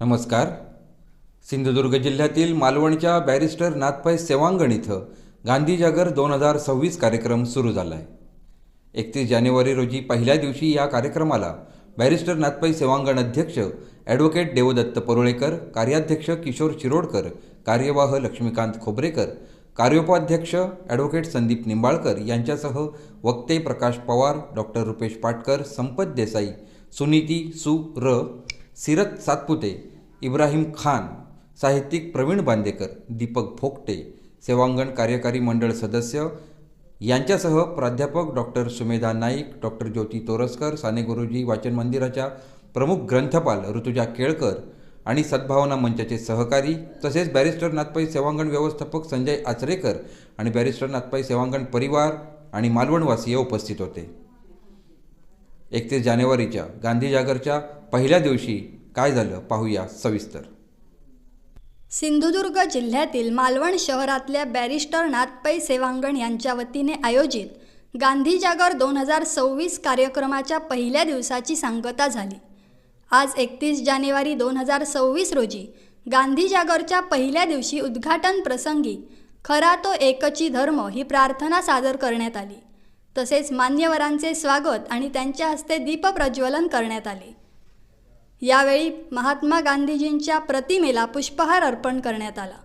नमस्कार. सिंधुदुर्ग जिल्ह्यातील मालवणच्या बॅरिस्टर नाथपै सेवांगण इथं गांधी जागर 2026 कार्यक्रम सुरू झाला आहे. 31 जानेवारी रोजी पहिल्या दिवशी या कार्यक्रमाला बॅरिस्टर नाथपै सेवांगण अध्यक्ष ॲडव्होकेट देवदत्त परुळेकर, कार्याध्यक्ष किशोर शिरोडकर, कार्यवाह लक्ष्मीकांत खोबरेकर, कार्योपाध्यक्ष ॲडव्होकेट संदीप निंबाळकर यांच्यासह वक्ते प्रकाश पवार, डॉक्टर रुपेश पाटकर, संपत देसाई, सुनीती सु र, सिरत सातपुते, इब्राहिम खान, साहित्यिक प्रवीण बांदेकर, दीपक भोगटे, सेवांगण कार्यकारी मंडळ सदस्य यांच्यासह प्राध्यापक डॉक्टर सुमेधा नाईक, डॉक्टर ज्योती तोरसकर, साने गुरुजी वाचन मंदिराच्या प्रमुख ग्रंथपाल ऋतुजा केळकर आणि सद्भावना मंचाचे सहकारी, तसेच बॅरिस्टर नाथपै सेवांगण व्यवस्थापक संजय आचरेकर आणि बॅरिस्टर नाथपै सेवांगण परिवार आणि मालवणवासीय उपस्थित होते. 31 जानेवारीच्या गांधी जागरच्या पहिल्या दिवशी काय झालं पाहूया सविस्तर. सिंधुदुर्ग जिल्ह्यातील मालवण शहरातल्या बॅरिस्टर नाथपै सेवांगण यांच्या वतीने आयोजित गांधी जागर 2026 कार्यक्रमाच्या पहिल्या दिवसाची सांगता झाली. आज 31 जानेवारी 2026 रोजी गांधी जागरच्या पहिल्या दिवशी उद्घाटन प्रसंगी खरा तो एकची धर्म ही प्रार्थना सादर करण्यात आली. तसेच मान्यवरांचे स्वागत आणि त्यांच्या हस्ते दीपप्रज्वलन करण्यात आले. यावेळी महात्मा गांधीजींच्या प्रतिमेला पुष्पहार अर्पण करण्यात आला.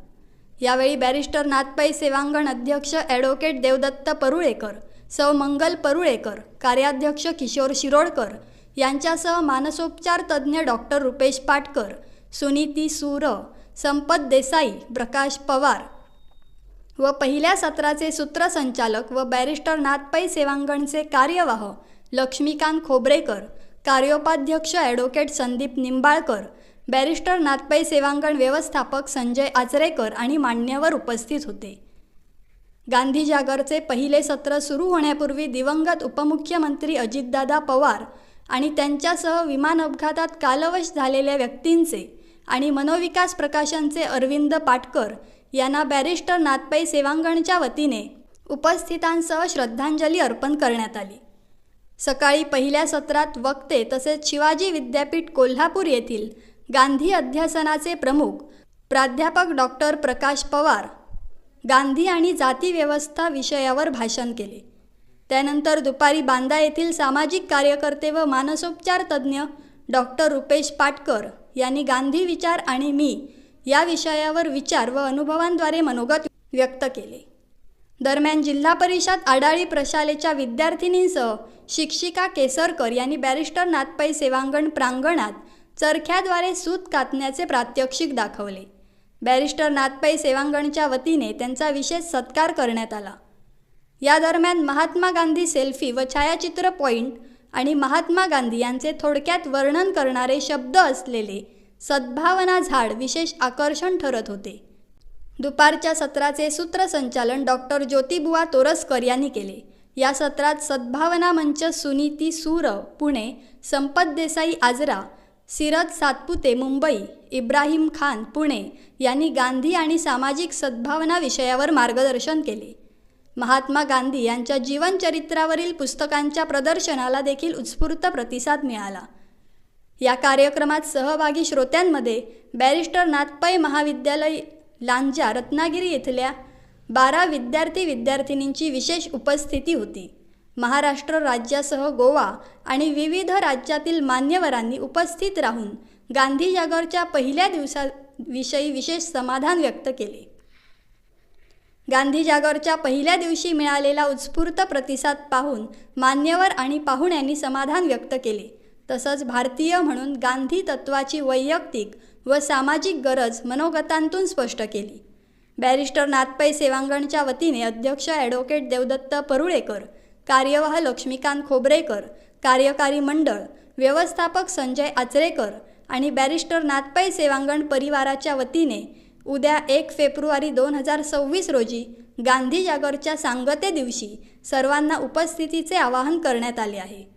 यावेळी बॅरिस्टर नाथपै सेवांगण अध्यक्ष ॲडव्होकेट देवदत्त परुळेकर, सौ मंगल परुळेकर, कार्याध्यक्ष किशोर शिरोडकर यांच्यासह मानसोपचार तज्ज्ञ डॉक्टर रुपेश पाटकर, सुनीती सु र, संपत देसाई, प्रकाश पवार व पहिल्या सत्राचे सूत्रसंचालक व बॅरिस्टर नाथपै सेवांगणचे कार्यवाह लक्ष्मीकांत खोबरेकर, कार्योपाध्यक्ष ॲडव्होकेट संदीप निंबाळकर, बॅरिस्टर नाथपै सेवांगण व्यवस्थापक संजय आचरेकर आणि मान्यवर उपस्थित होते. गांधी जागरचे पहिले सत्र सुरू होण्यापूर्वी दिवंगत उपमुख्यमंत्री अजितदादा पवार आणि त्यांच्यासह विमान अपघातात कालवश झालेल्या व्यक्तींचे आणि मनोविकास प्रकाशनचे अरविंद पाटकर यांना बॅरिस्टर नाथपै सेवांगणच्या वतीने उपस्थितांसह श्रद्धांजली अर्पण करण्यात आली. सकाळी पहिल्या सत्रात वक्ते तसेच शिवाजी विद्यापीठ कोल्हापूर येथील गांधी अध्यासनाचे प्रमुख प्राध्यापक डॉक्टर प्रकाश पवार गांधी आणि जाती व्यवस्था विषयावर भाषण केले. त्यानंतर दुपारी बांदा येथील सामाजिक कार्यकर्ते व मानसोपचार तज्ज्ञ डॉक्टर रुपेश पाटकर यांनी गांधी विचार आणि मी या विषयावर विचार व अनुभवांद्वारे मनोगत व्यक्त केले. दरम्यान जिल्हा परिषद आडाळी प्रशालेच्या विद्यार्थिनींसह शिक्षिका केसरकर यांनी बॅरिस्टर नाथपै सेवांगण प्रांगणात चरख्याद्वारे सूत कातण्याचे प्रात्यक्षिक दाखवले. बॅरिस्टर नाथपै सेवांगणच्या वतीने त्यांचा विशेष सत्कार करण्यात आला. या दरम्यान महात्मा गांधी सेल्फी व छायाचित्र पॉइंट आणि महात्मा गांधी यांचे थोडक्यात वर्णन करणारे शब्द असलेले सद्भावना झाड विशेष आकर्षण ठरत होते. दुपारच्या सत्राचे सूत्रसंचालन डॉक्टर ज्योतिबुवा तोरसकर यांनी केले. या सत्रात सद्भावना मंच सुनीती सु र पुणे, संपत देसाई आजरा, सिरत सातपुते मुंबई, इब्राहिम खान पुणे यांनी गांधी आणि सामाजिक सद्भावना विषयावर मार्गदर्शन केले. महात्मा गांधी यांच्या जीवनचरित्रावरील पुस्तकांच्या प्रदर्शनाला देखील उत्स्फूर्त प्रतिसाद मिळाला. या कार्यक्रमात सहभागी श्रोत्यांमध्ये बॅरिस्टर नाथपै महाविद्यालय लांजा रत्नागिरी येथल्या 12 विद्यार्थी-विद्यार्थिनींची विशेष उपस्थिती होती. महाराष्ट्र राज्यासह गोवा आणि विविध राज्यातील मान्यवरांनी उपस्थित राहून गांधी जागरच्या पहिल्या दिवसाविषयी विशेष समाधान व्यक्त केले. गांधी जागरच्या पहिल्या दिवशी मिळालेला उत्स्फूर्त प्रतिसाद पाहून मान्यवर आणि पाहुण्यांनी समाधान व्यक्त केले. तसंच भारतीय म्हणून गांधी तत्त्वाची वैयक्तिक व सामाजिक गरज मनोगतांतून स्पष्ट केली. बॅरिस्टर नाथपै सेवांगणच्या वतीने अध्यक्ष ॲडव्होकेट देवदत्त परुळेकर, कार्यवाह लक्ष्मीकांत खोबरेकर, कार्यकारी मंडळ व्यवस्थापक संजय आचरेकर आणि बॅरिस्टर नाथपै सेवांगण परिवाराच्या वतीने उद्या 1 फेब्रुवारी 2026 रोजी गांधी जागरच्या सांगते दिवशी सर्वांना उपस्थितीचे आवाहन करण्यात आले आहे.